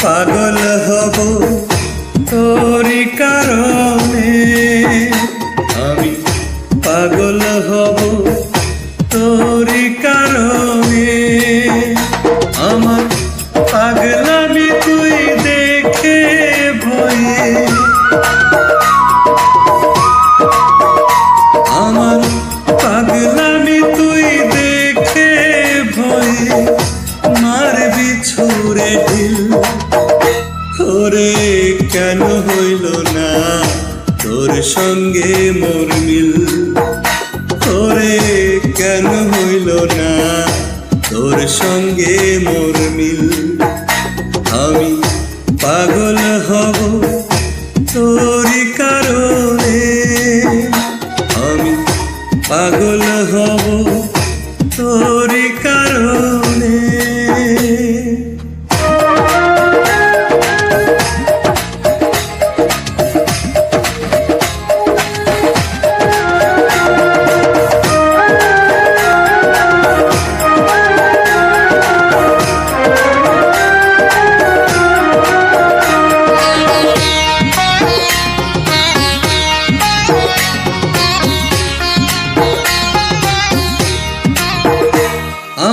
পাগল হব তোরি কারণে, আমি পাগল হব তোরি কারণে। আমার পাগলামি তুই দেখে ভয়ে, আমার পাগলামি তুই দেখে ভয়ে মারবি ছুঁড়ে ঢিল। ওরে কেন হইল না তোর সঙ্গে মোর মিল, ওরে কেন হইল না তোর সঙ্গে মোর মিল। আমি পাগল হব তোরি কারণে, আমি পাগল হব তোরি কারণে।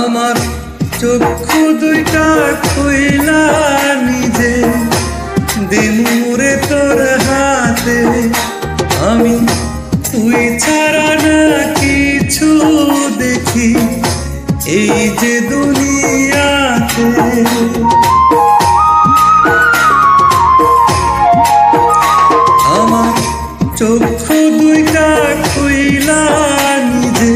আমার চক্ষু দুইটা খুইলা নিজে দিমুরে তোর হাতে, আমি তুই ছাড়া না কিছু দেখি এই যে দুনিয়াতে। আমার চক্ষু দুইটা খুইলা নিজে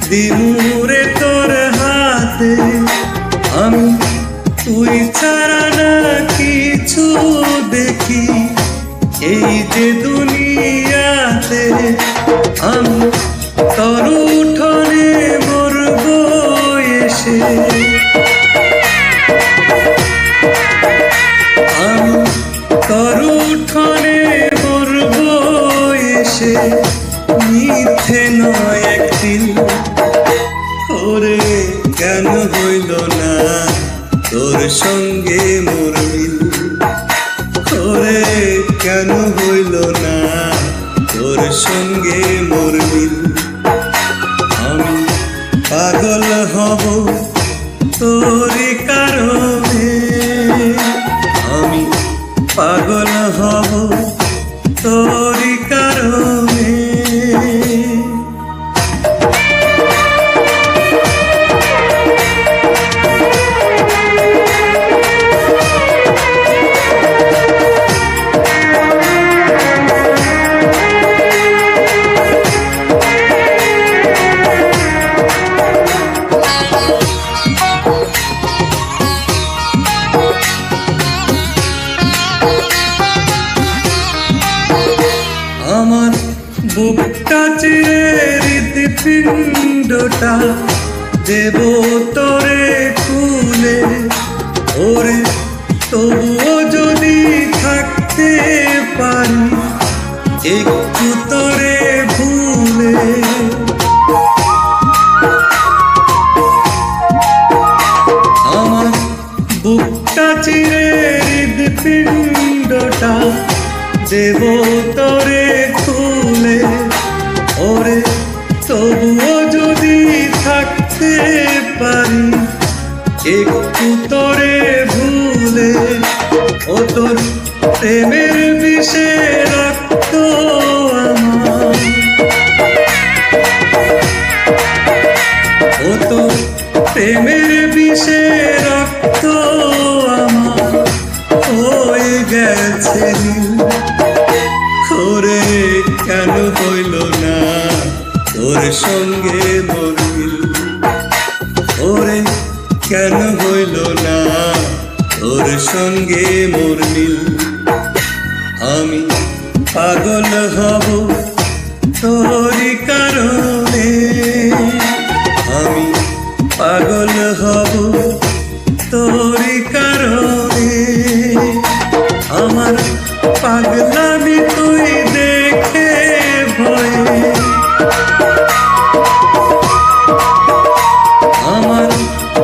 দিমুরে তোর হাতে, আমি তুই ছাড়া না কিছু দেখি এই যে দুনিয়াতে। আমি তোর উঠোনে মরব এসে, আমি তোর উঠোনে মরব এসে মিথ্যে নয় একদিন। ওরে কেন হইল না তোর সঙ্গে মোর মিল, ওরে কেন হইল না তোর সঙ্গে মোর মিল। আমি পাগল হব তোরি কারণে, আমি পাগল হব তোরি কারণে। আমার বুকটা চিরে হৃৎপিণ্ডটা দেব তোরে খুলে, ওরে তবুও যদি থাকতে পারি একটু তোরে ভুলে। আমার বুকটা চিরে হৃৎপিণ্ডটা দেব তোরে খুলে, ওরে তবুও যদি থাকতে পারি একটু তোরে ভুলে। ও তোর প্রেমের বিষে রক্ত আমার, ও তোর প্রেমের বিষে রক্ত আমার হয়ে গেছে নীল। ওরে কেন হইল না তোর সঙ্গে মোর মিল, ওরে কেন হইল না তোর সঙ্গে মোর মিল। আমি পাগল হব তোরি কারণে, আমি পাগল হব তোরি কারণে। আমার পাগলামি তুই দেখে ভয়ে, আমার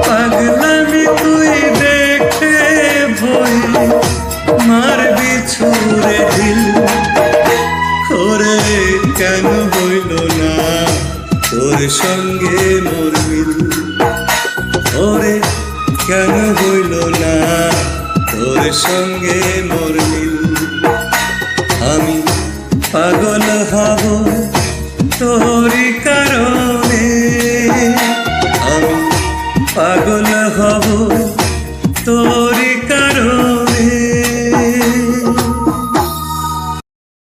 পাগলামি তুই দেখে ভয়ে হইল না তোর সঙ্গে মোর মিল? ওরে কেন হইল না তোর সঙ্গে মোর মিল? আমি পাগল হব তোরই কারণ